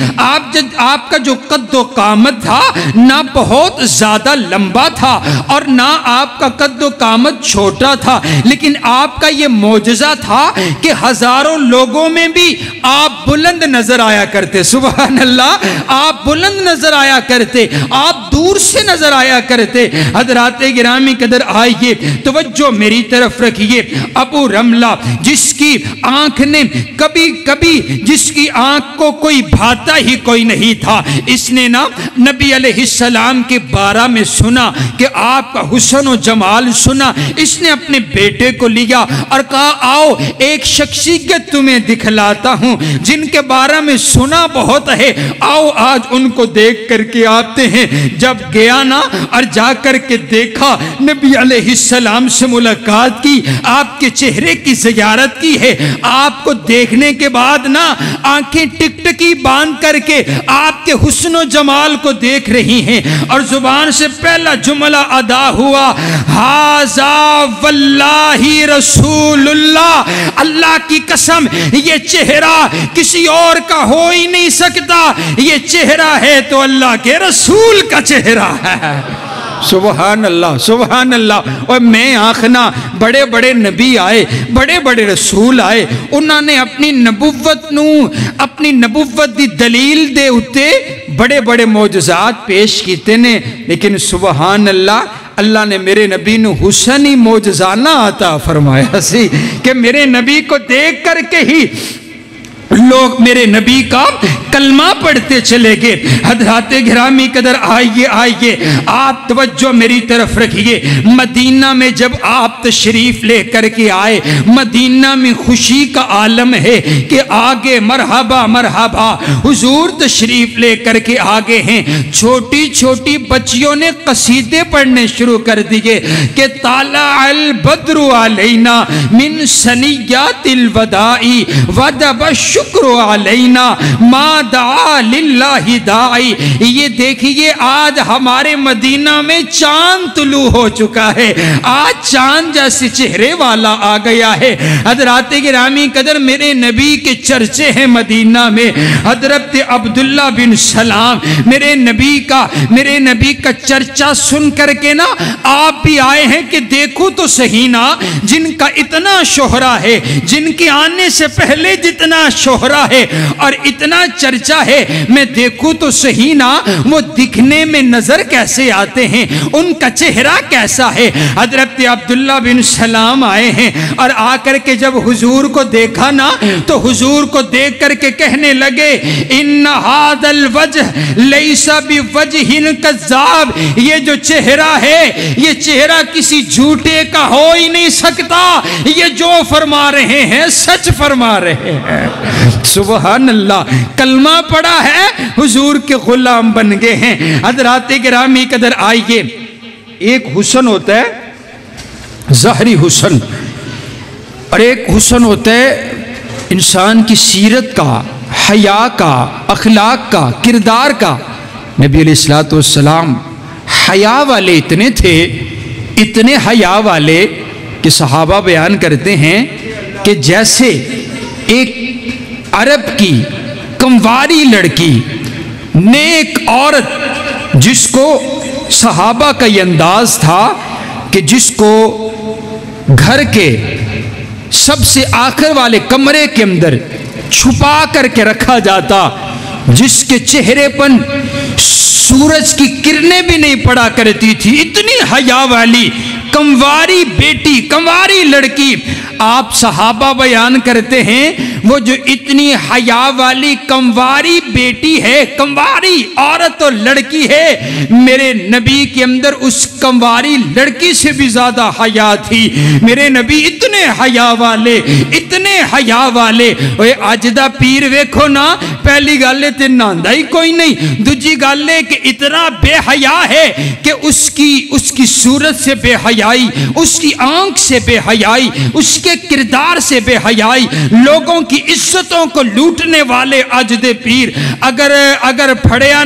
آپ کا جو قد و قامت تھا نہ بہت زیادہ لمبا تھا اور نہ آپ کا قد و قامت چھوٹا تھا، لیکن آپ کا یہ معجزہ تھا کہ ہزاروں لوگوں میں بھی آپ بلند نظر آیا کرتے، سبحان اللہ، آپ بلند نظر آیا کرتے، آپ دور سے نظر آیا کرتے۔ حضرات گرامی قدر آئیے توجہ میری طرف رکھیے، ابو رملہ جس کی آنکھ نے کبھی جس کی آنکھ کو کوئی بھاتا ہی کوئی نہیں تھا، اس نے نا نبی علیہ السلام کے بارے میں سنا کہ آپ کا حسن و جمال سنا، اس نے اپنے بیٹے کو لیا اور کہا آؤ ایک شخصیت تمہیں دکھلاتا ہوں جن کے بارے میں سنا بہت ہے، آؤ آج ان کو دیکھ کر کے آتے ہیں۔ جب گیا نا اور جا کر کے دیکھا، نبی علیہ السلام سے ملاقات کی، آپ کے چہرے کی زیارت کی ہے، آپ کو دیکھنے کے بعد نا آنکھیں ٹکٹکی باندھ کر کے آپ کے حسن و جمال کو دیکھ رہی ہیں، اور زبان سے پہلا جملہ ادا ہوا ھذا واللہ رسول اللہ، اللہ کی قسم یہ چہرہ کسی اور کا ہو ہی نہیں سکتا، یہ چہرہ ہے تو اللہ کے رسول کا چہرہ ہے۔ سبحان اللہ سبحان اللہ۔ اور میں آخنا بڑے بڑے نبی آئے، بڑے بڑے رسول آئے، انہوں نے اپنی نبوت دی دلیل دے اتے بڑے بڑے معجزات پیش کیتے نے، لیکن سبحان اللہ اللہ نے میرے نبی نو حسن ہی معجزانہ عطا فرمایا سی کہ میرے نبی کو دیکھ کر کے ہی لوگ میرے نبی کا کلمہ پڑھتے چلے گئے۔ حضرات گرامی قدر آئیے آپ توجہ میری طرف رکھیے، مدینہ میں جب آپ تشریف لے کر کے آئے، مدینہ میں خوشی کا عالم ہے کہ آگے مرحبا مرحبا حضور تشریف لے کر کے آگے ہیں۔ چھوٹی چھوٹی بچیوں نے قصیدے پڑھنے شروع کر دیے کہ طالع البدر علینا من ثنیات الوداع وجب الشکر علینا ما دعا للہ داعی۔ یہ دیکھیے آج ہمارے مدینہ میں چاند طلوع ہو چکا ہے، آج چاند جیسے چہرے والا آ گیا ہے۔ حضرات گرامی قدر، میرے نبی کے چرچے ہیں مدینہ میں۔ حضرت عبداللہ بن سلام میرے نبی کا چرچا سن کر کے نا آپ بھی آئے ہیں کہ دیکھو تو صحیح نا، جن کا اتنا شہرہ ہے، جن کے آنے سے پہلے جتنا شہرہ ہے اور اتنا چرچا ہے، میں دیکھوں تو صحیح نا وہ دکھنے میں نظر کیسے آتے ہیں، ان کا چہرہ کیسا ہے۔ حضرت عبداللہ بن سلام آئے ہیں اور آ کر کے جب حضور کو دیکھا نا تو حضور کو دیکھ کر کے کہنے لگے ان ھذا الوجہ لیس بوجہ کذاب، یہ جو چہرہ ہے یہ چہرہ کسی جھوٹے کا ہو ہی نہیں سکتا، یہ جو فرما رہے ہیں سچ فرما رہے ہیں۔ سبحان اللہ، کلمہ پڑھا ہے، حضور کے غلام بن گئے ہیں۔ حضرات گرامی قدر، آئیے، ایک حسن ہوتا ہے ظاہری حسن اور ایک حسن ہوتا ہے انسان کی سیرت کا، حیا کا، اخلاق کا، کردار کا۔ نبی علیہ السلام حیا والے اتنے تھے، اتنے حیا والے کہ صحابہ بیان کرتے ہیں کہ جیسے ایک عرب کی کمواری لڑکی، نیک عورت، جس کو صحابہ کا یہ انداز تھا کہ جس کو گھر کے سب سے آخر والے کمرے کے اندر چھپا کر کے رکھا جاتا، جس کے چہرے پر سورج کی کرنیں بھی نہیں پڑا کرتی تھی، اتنی حیا والی کمواری بیٹی، کمواری لڑکی، آپ صحابہ بیان کرتے ہیں وہ جو اتنی حیا والی کمواری بیٹی ہے، کمواری عورت اور لڑکی ہے، میرے نبی کے اندر اس کمواری لڑکی سے بھی زیادہ حیا تھی۔ میرے نبی اتنے حیا والے، اتنے حیا والے۔ اج دا پیر ویکھو نا، پہلی گل تے نہاندا ہی کوئی نہیں، دوجی گل ہے کہ اتنا بے حیا ہے کہ اس کی صورت سے بے حیائی، اس کی آنکھ سے بے حیائی، اس کے کردار سے بے حیائی، لوگوں کی عزتوں کو لوٹنے والے اج دے پیر۔ اگر پھڑیا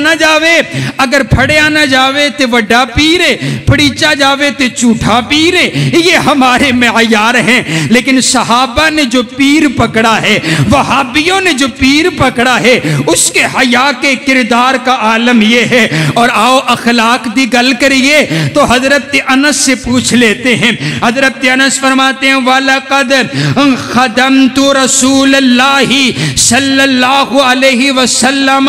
نہ جاوے تے وڈا پیر ہے، پھڑیچا جاوے تے جھوٹا پیر ہے، یہ ہمارے معیار ہیں۔ لیکن صحابہ نے جو پیر پکڑا ہے، وہابیوں نے جو پیر پکڑا ہے، اس کے حیا کے کردار کا عالم یہ ہے۔ اور آؤ اخلاق دی گل کریے تو حضرت انس سے پوچھ لیتے ہیں۔ حضرت انس فرماتے ہیں وَلَقَدْ خَدَمْتُ رَسُولَ اللَّهِ صلی اللہ علیہ وسلم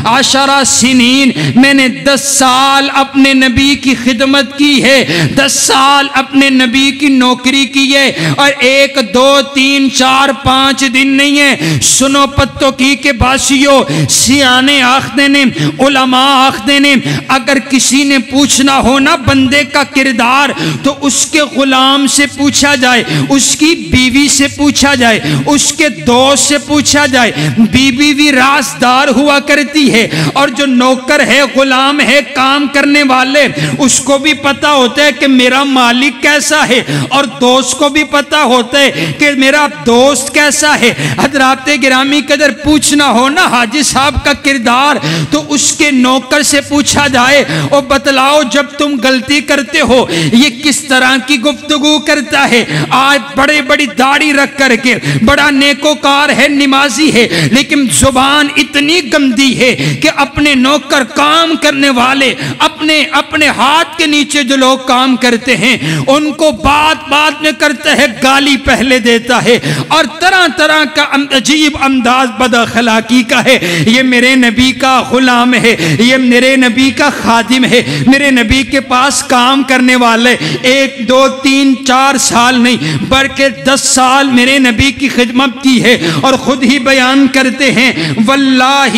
10 سنین، میں نے 10 سال اپنے نبی کی خدمت کی ہے، 10 سال اپنے نبی کی نوکری کی ہے، اور 1 2 3 4 5 دن نہیں ہے۔ سنو پتو کی کے باسیوں، سیانے آخدے نے، علماء آخدے نے، اگر کسی نے پوچھنا ہو نا بندے کا کردار تو اس کے غلام سے پوچھا جائے، اس کی بیوی سے پوچھا جائے، اس کے دوست سے پوچھا جائے۔ بیوی بھی رازدار ہوا کرتی ہے، اور جو نوکر ہے، غلام ہے، کام کرنے والے، اس کو بھی پتا ہوتا ہے کہ میرا مالک کیسا ہے، اور دوست کو بھی پتا ہوتا ہے کہ میرا دوست کیسا ہے۔ حضرات گرامی قدر، پوچھنا ہو نا حاجی صاحب کا کردار تو اس کے نوکر سے پوچھا جائے، اور بتلاؤ جب تم غلطی کرتے ہو یہ کس طرح کی گفتگو کرتا ہے۔ آج بڑی داڑھی رکھ کر کے بڑا نیکوکار ہے، نمازی ہے، لیکن زبان اتنی گندی ہے کہ اپنے نوکر، کام کرنے والے، اپنے ہاتھ کے نیچے جو لوگ کام کرتے ہیں ان کو بات میں کرتا ہے، گالی پہلے دیتا ہے، اور طرح کا عجیب انداز بد اخلاقی کا ہے۔ یہ میرے نبی کا غلام ہے، یہ میرے نبی کا خادم ہے، میرے نبی کے پاس کام کرنے والے 1 2 3 4 سال نہیں بلکہ 10 سال میرے نبی کی خدمت کی ہے، اور خود ہی بیان کرتے ہیں واللہ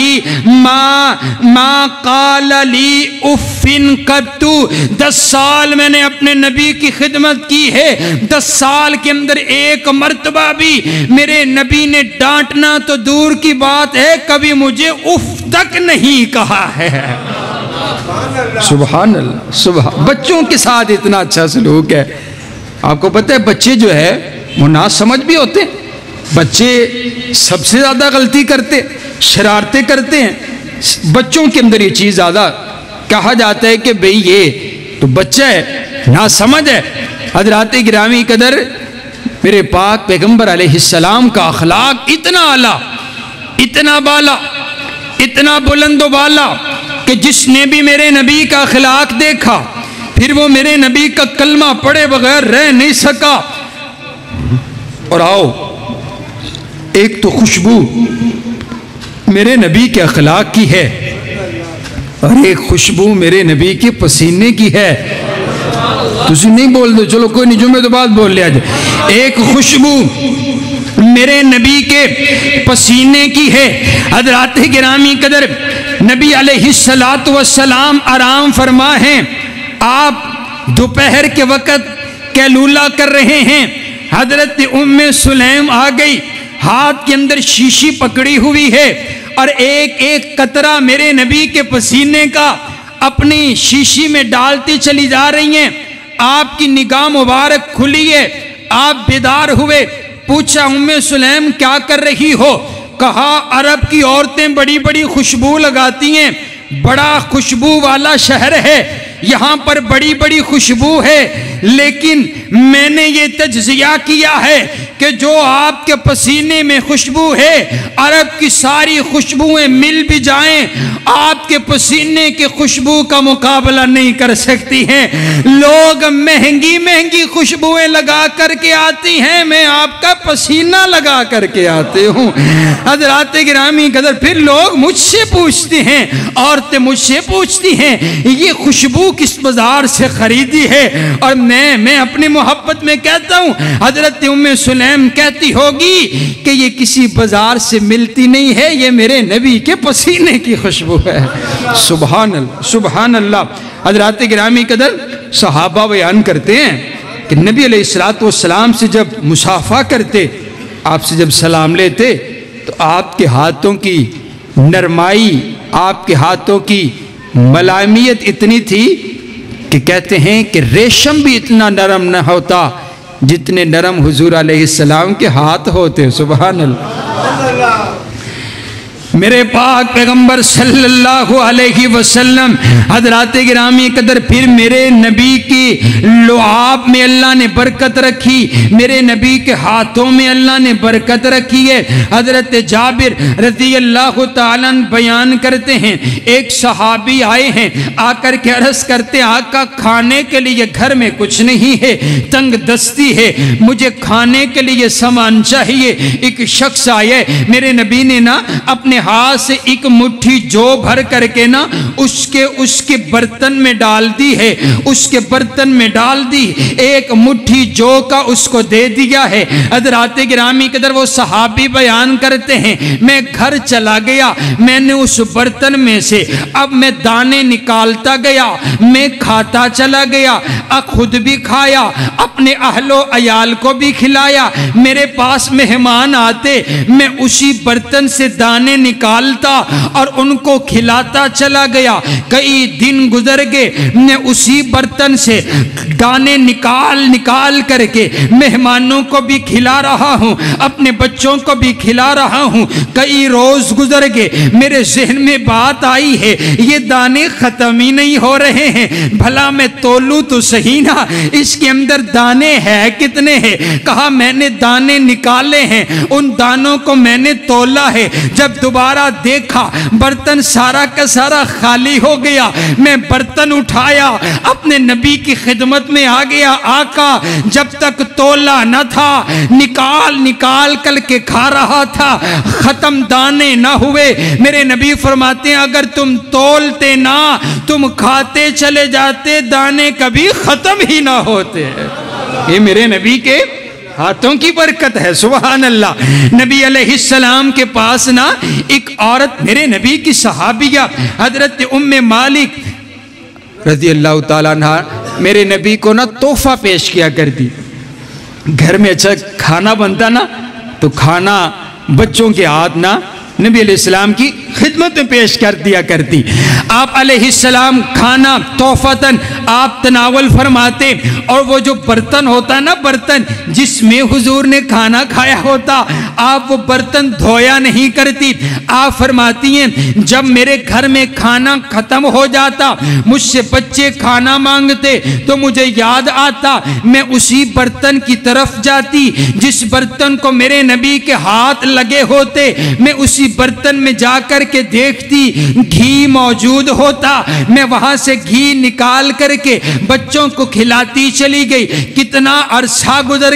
ما قال لی افن قط، 10 سال میں نے اپنے نبی کی خدمت کی ہے، 10 سال کے اندر ایک مرتبہ بھی میرے نبی نے ڈانٹنا تو دور کی بات ہے، کبھی مجھے اف تک نہیں کہا ہے۔ سبحان اللہ، بچوں کے ساتھ اتنا اچھا سلوک ہے۔ آپ کو پتہ ہے بچے جو ہے وہ نا سمجھ بھی ہوتے ہیں، بچے سب سے زیادہ غلطی کرتے، شرارتیں کرتے ہیں. بچوں کے اندر یہ چیز زیادہ کہا جاتا ہے کہ بھئی یہ تو بچہ ہے، نہ سمجھ ہے. حضرات گرامی قدر، میرے پاک پیغمبر علیہ السلام کا اخلاق اتنا اعلیٰ، اتنا بالا، اتنا بلند و بالا کہ جس نے بھی میرے نبی کا اخلاق دیکھا پھر وہ میرے نبی کا کلمہ پڑھے بغیر رہ نہیں سکا. اور آؤ، ایک تو خوشبو میرے نبی کے اخلاق کی ہے اور ایک خوشبو میرے نبی کے پسینے کی ہے. تسی نہیں بول دو، چلو کوئی نہیں، جمعے تو بعد بول لیا جائے. ایک خوشبو میرے نبی کے پسینے کی ہے. حضرات گرامی قدر، نبی علیہ السلام آرام فرما ہیں. آپ دوپہر کے وقت قیلولہ کر رہے ہیں. حضرت ام سلیم آ گئی، ہاتھ کے اندر شیشی پکڑی ہوئی ہے اور ایک ایک قطرہ میرے نبی کے پسینے کا اپنی شیشی میں ڈالتی چلی جا رہی ہیں. آپ کی نگاہ مبارک کھلی ہے، آپ بیدار ہوئے. پوچھا ام سلیم کیا کر رہی ہو؟ کہا عرب کی عورتیں بڑی بڑی خوشبو لگاتی ہیں، بڑا خوشبو والا شہر ہے، یہاں پر بڑی بڑی خوشبو ہے، لیکن میں نے یہ تجزیہ کیا ہے کہ جو آپ کے پسینے میں خوشبو ہے، عرب کی ساری خوشبوئیں مل بھی جائیں آپ کے پسینے کی خوشبو کا مقابلہ نہیں کر سکتی ہیں. لوگ مہنگی مہنگی خوشبوئیں لگا کر کے آتی ہیں، میں آپ کا پسینہ لگا کر کے آتے ہوں. حضرات گرامی قدر، پھر لوگ مجھ سے پوچھتے ہیں، عورتیں مجھ سے پوچھتی ہیں یہ خوشبو کس بازار سے خریدی ہے؟ اور میں اپنی محبت میں کہتا ہوں، حضرت ام سلیم کہتی ہوگی کہ یہ کسی بازار سے ملتی نہیں ہے، یہ میرے نبی کے پسینے کی خوشبو ہے. سبحان اللہ، سبحان اللہ. حضرات گرامی قدر، صحابہ بیان کرتے ہیں کہ نبی علیہ السلام سے جب مصافحہ کرتے، آپ سے جب سلام لیتے تو آپ کے ہاتھوں کی نرمائی، آپ کے ہاتھوں کی ملائمیت اتنی تھی کہ کہتے ہیں کہ ریشم بھی اتنا نرم نہ ہوتا جتنے نرم حضور علیہ السلام کے ہاتھ ہوتے. سبحان اللہ. میرے پاک پیغمبر صلی اللہ علیہ وسلم، حضرات گرامی قدر، پھر میرے نبی کی لعاب میں اللہ نے برکت رکھی، میرے نبی کے ہاتھوں میں اللہ نے برکت رکھی ہے. حضرت جابر رضی اللہ تعالیٰ بیان کرتے ہیں، ایک صحابی آئے ہیں، آ کر کے عرض کرتے، آقا کھانے کے لیے گھر میں کچھ نہیں ہے، تنگ دستی ہے، مجھے کھانے کے لیے سامان چاہیے. ایک شخص آئے، میرے نبی نے نا اپنے ہاتھ سے ایک مٹھی جو بھر کر کے نا اس کے برتن میں ڈال دی ہے، اس کے برتن میں ڈال دی، ایک مٹھی جو کا اس کو دے دیا ہے. حضرات گرامی قدر، وہ صحابی بیان کرتے ہیں، میں گھر چلا گیا، میں نے اس برتن میں سے اب میں دانے نکالتا گیا، میں کھاتا چلا گیا، خود بھی کھایا، اپنے اہل و عیال کو بھی کھلایا. میرے پاس مہمان آتے، میں اسی برتن سے دانے نکالتا اور ان کو کھلاتا چلا گیا. کئی دن گزر گئے، میں اسی برتن سے دانے نکال کر کے مہمانوں کو بھی کھلا رہا ہوں، اپنے بچوں کو بھی کھلا رہا ہوں. کئی روز گزر گئے، میرے ذہن میں بات آئی ہے، یہ دانے ختم ہی نہیں ہو رہے ہیں، بھلا میں تولوں تو صحیح نا، اس کے اندر دانے ہیں کتنے ہیں؟ کہا میں نے دانے نکالے ہیں، ان دانوں کو میں نے تولا ہے. جب دوبارہ دیکھا برتن سارا کا سارا خالی ہو گیا. میں برتن اٹھایا، اپنے نبی کی خدمت میں آ گیا، آقا جب تک تولا نہ تھا نکال کر کے کھا رہا تھا، ختم دانے نہ ہوئے. میرے نبی فرماتے ہیں اگر تم تولتے نہ، تم کھاتے چلے جاتے، دانے کبھی ختم ہی نہ ہوتے. یہ میرے نبی کے ہاتھوں کی برکت ہے. سبحان اللہ. نبی علیہ السلام کے پاس نا ایک عورت، میرے نبی کی صحابیہ حضرت ام مالک رضی اللہ تعالیٰ عنہ، میرے نبی کو نا تحفہ پیش کیا کرتی. گھر میں اچھا کھانا بنتا نا تو کھانا بچوں کے ہاتھ نا نبی علیہ السلام کی خدمت میں پیش کر دیا کرتی. آپ علیہ السلام کھانا تحفتاً آپ تناول فرماتے, اور وہ جو برتن ہوتا نا, برتن جس میں حضور نے کھانا کھایا ہوتا, آپ وہ برتن دھویا نہیں کرتی. آپ فرماتی ہیں جب میرے گھر میں کھانا ختم ہو جاتا, مجھ سے بچے کھانا مانگتے تو مجھے یاد آتا, میں اسی برتن کی طرف جاتی جس برتن کو میرے نبی کے ہاتھ لگے ہوتے. میں اسی برتن میں جا کر کے دیکھتی گھی موجود ہوتا, میں وہاں سے گھی نکال کر کے بچوں کو کھلاتی چلی گئی. کتنا عرصہ گزر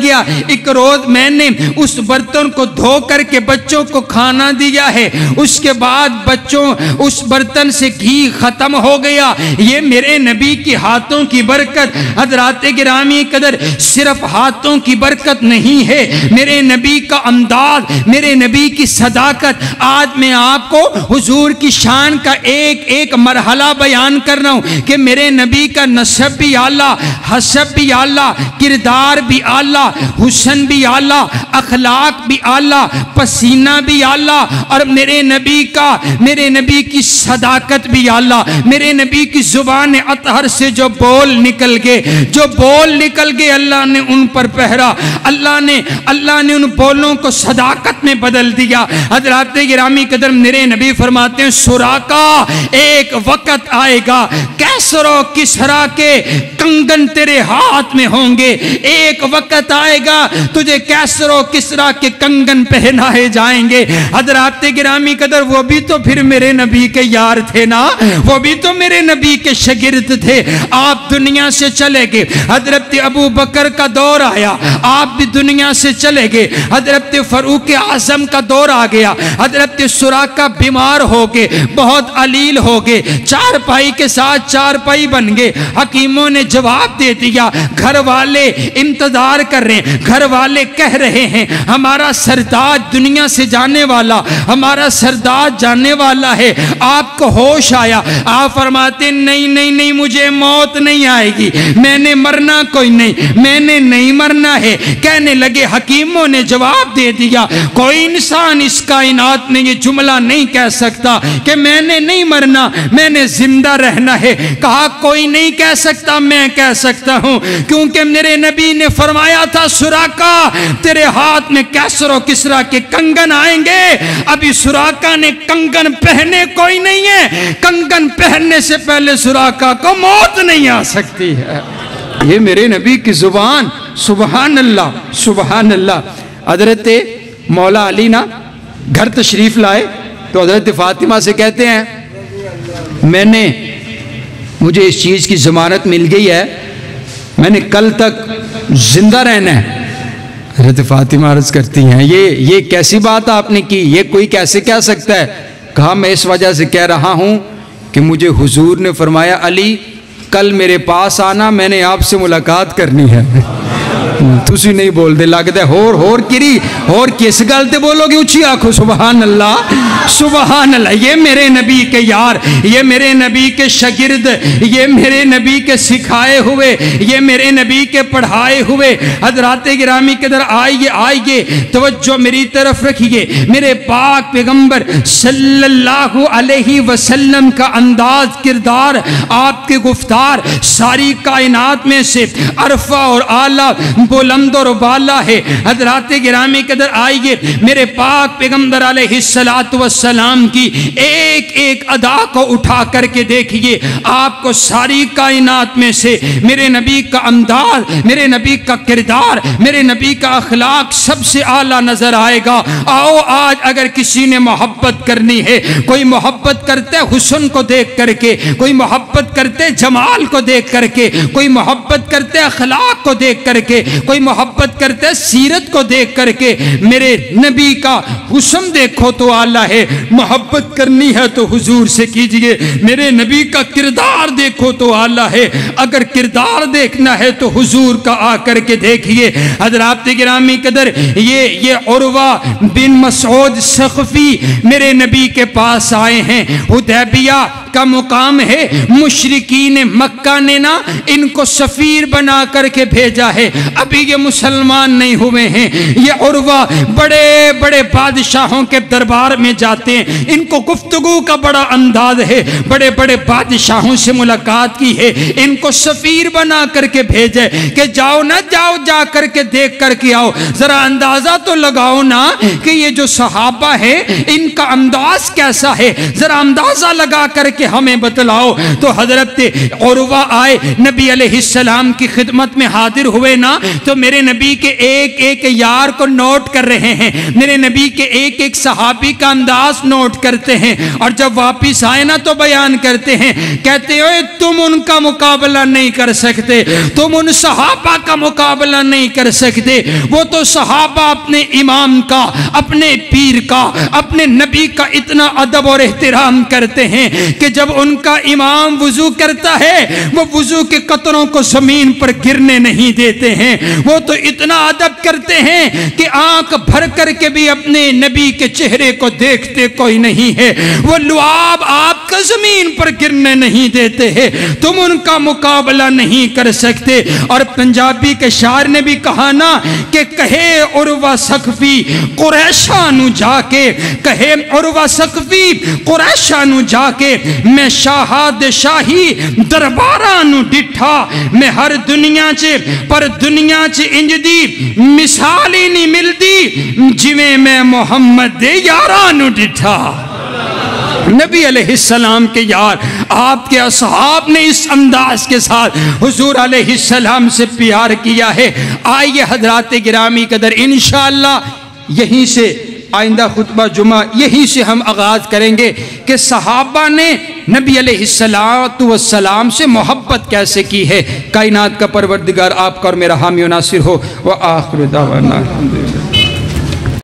گیا, ایک روز میں نے اس برتن کو دھو کر کے بچوں کو کھانا دیا ہے, اس کے بعد بچوں اس برتن سے گھی ختم ہو گیا. یہ میرے نبی کی ہاتھوں کی برکت. حضرات گرامی قدر, صرف ہاتھوں کی برکت نہیں ہے, میرے نبی کا انداز, میرے نبی کی صداقت. آج میں آپ کو حضور کی شان کا ایک ایک مرحلہ بیان کر رہا ہوں کہ میرے نبی کا نسب بھی اعلیٰ, حسب بھی اعلیٰ, کردار بھی اعلیٰ, حسن بھی اعلیٰ, اخلاق بھی اعلیٰ, پسینہ بھی اعلیٰ, اور میرے نبی کی صداقت بھی اعلیٰ. میرے نبی کی زبان اطہر سے جو بول نکل گئے اللہ نے ان پر پہرا, اللہ نے ان بولوں کو صداقت میں بدل دیا. حضرات گرامی قدر, میرے نبی فرماتے ہیں سراقہ ایک وقت آئے گا کیسر و کسرا کے کنگن تیرے ہاتھ میں ہوں گے. ایک وقت آئے گا تجھے کیسر و کسرا کے کنگن پہنائے جائیں گے. حضرات گرامی قدر, وہ بھی تو پھر میرے نبی کے یار تھے نا, وہ بھی تو میرے نبی کے شاگرد تھے. آپ دنیا سے چلے گئے, حضرت ابو بکر کا دور آیا, آپ بھی دنیا سے چلے گئے. حضرت فاروق اعظم کا دور آ گیا, حضرت سراقہ بیمار ہو گئے, بہت علیل ہو گئے, چارپائی کے ساتھ چارپائی بن گئے. حکیموں نے جواب دے دیا, گھر والے انتظار کر رہے ہیں, گھر والے کہہ رہے ہیں ہمارا سردار دنیا سے جانے والا, ہمارا سردار جانے والا ہے. آپ کو ہوش آیا, آپ فرماتے نہیں, مجھے موت نہیں آئے گی, میں نے مرنا کوئی نہیں, میں نے نہیں مرنا ہے. کہنے لگے حکیموں نے جواب دے دیا, کوئی انسان اس کائنات میں یہ جملہ نہیں کہہ سکتا کہ میں نے نہیں مرنا, میں نے زندہ رہنا ہے. کہا کوئی نہیں کہہ سکتا, میں کہہ سکتا ہوں, کیونکہ میرے نبی نے فرمایا تھا سراقہ تیرے ہاتھ میں کیسر و کسرا کے کنگن آئیں گے. ابھی سراقہ نے کنگن پہنے کوئی نہیں ہے, کنگن پہننے سے پہلے سراقہ کو موت نہیں آ سکتی ہے. یہ میرے نبی کی زبان. سبحان اللہ, سبحان اللہ. حضرت مولا علی نا گھر تشریف لائے تو حضرت فاطمہ سے کہتے ہیں مجھے اس چیز کی ضمانت مل گئی ہے, میں نے کل تک زندہ رہنا ہے. حضرت فاطمہ عرض کرتی ہیں یہ کیسی بات آپ نے کی, یہ کوئی کیسے کہہ سکتا ہے. کہا میں اس وجہ سے کہہ رہا ہوں کہ مجھے حضور نے فرمایا علی کل میرے پاس آنا, میں نے آپ سے ملاقات کرنی ہے. تسی نہیں بول دے لگ دے ہور کری اور کس گل تے بولو گے, اچھی آنکھو سبحان اللہ, سبحان اللہ. یہ میرے نبی کے یار, یہ میرے نبی کے شاگرد, یہ میرے نبی کے سکھائے ہوئے, یہ میرے نبی کے پڑھائے ہوئے. حضرات گرامی قدر آئیے توجہ میری طرف رکھیے. میرے پاک پیغمبر صلی اللہ علیہ وسلم کا انداز, کردار, آپ کے گفتار ساری کائنات میں سے عرفہ اور اعلیٰ, بلند اور بالا ہے. حضرات گرامی قدر آئیے, میرے پاک پیغمبر علیہ السلام کی ایک ایک ادا کو اٹھا کر کے دیکھیے. آپ کو ساری کائنات میں سے میرے نبی کا انداز, میرے نبی کا کردار, میرے نبی کا اخلاق سب سے اعلیٰ نظر آئے گا. آؤ آج اگر کسی نے محبت کرنی ہے, کوئی محبت کرتے حسن کو دیکھ کر کے, کوئی محبت کرتے جمال کو دیکھ کر کے, کوئی محبت کرتے اخلاق کو دیکھ کر کے, کوئی محبت کرتے سیرت کو دیکھ کر کے, میرے نبی کا حسن دیکھو تو اعلیٰ ہے. محبت کرنی ہے تو حضور سے کیجئے. میرے نبی کا کردار دیکھو تو اعلیٰ ہے. اگر کردار دیکھنا ہے تو حضور کا آ کر کے دیکھیے. حضرات گرامی قدر, یہ عروہ بن مسعود ثقفی میرے نبی کے پاس آئے ہیں. حدیبیہ کا مقام ہے. مشرکین مکہ نے نا ان کو سفیر بنا کر کے بھیجا ہے. ابھی یہ مسلمان نہیں ہوئے ہیں. یہ عروہ بڑے بڑے بادشاہوں کے دربار میں جاتے ہیں. ان کو گفتگو کا بڑا انداز ہے. بڑے بڑے بادشاہوں سے ملاقات کی ہے. ان کو سفیر بنا کر کے بھیجے کہ جاؤ نا, جاؤ جا کر کے دیکھ کر کے آؤ. ذرا اندازہ تو لگاؤ نا کہ یہ جو صحابہ ہے ان کا انداز کیسا ہے. ذرا اندازہ لگا کر کے ہمیں بتلاؤ. تو حضرت عروہ آئے, نبی علیہ السلام کی خدمت میں حاضر ہوئے نا, تو میرے نبی کے ایک ایک یار کو نوٹ کر رہے ہیں. میرے نبی کے ایک ایک صحابی کا انداز نوٹ کرتے ہیں. اور جب واپس آئے نا تو بیان کرتے ہیں, کہتے ہوئے تم ان کا مقابلہ نہیں کر سکتے, تم ان صحابہ کا مقابلہ نہیں کر سکتے. وہ تو صحابہ اپنے امام کا, اپنے پیر کا, اپنے نبی کا اتنا ادب اور احترام کرتے ہیں کہ جب ان کا امام وضو کرتا ہے وہ وضو کے قطروں کو زمین پر گرنے نہیں دیتے ہیں. وہ تو اتنا ادب کرتے ہیں کہ آنکھ بھر کر کے بھی اپنے نبی کے چہرے کو دیکھتے کوئی نہیں ہے. وہ لعاب آپ کا زمین پر گرنے نہیں دیتے ہیں. تم ان کا مقابلہ نہیں کر سکتے. اور پنجابی کے شاعر نے بھی کہا نا کہ کہے عروہ ثقفی قریشاں نو جا کے, کہے عروہ ثقفی قریشاں نو جا کے, میں شاہاد شاہی درباراں نو ڈٹھا. میں ہر دنیا چے پر دنیا چے انج دی مثال ہی نہیں ملدی جویں میں محمد دے یاراں نو ڈٹھا. نبی علیہ السلام کے یار, آپ کے اصحاب نے اس انداز کے ساتھ حضور علیہ السلام سے پیار کیا ہے. آئیے حضرات گرامی قدر, انشاءاللہ یہیں سے آئندہ خطبہ جمعہ یہیں سے ہم آغاز کریں گے کہ صحابہ نے نبی علیہ السلام سے محبت کیسے کی ہے. کائنات کا پروردگار آپ کا اور میرا حامی و ناصر ہو. وآخر دعوانا الحمدللہ.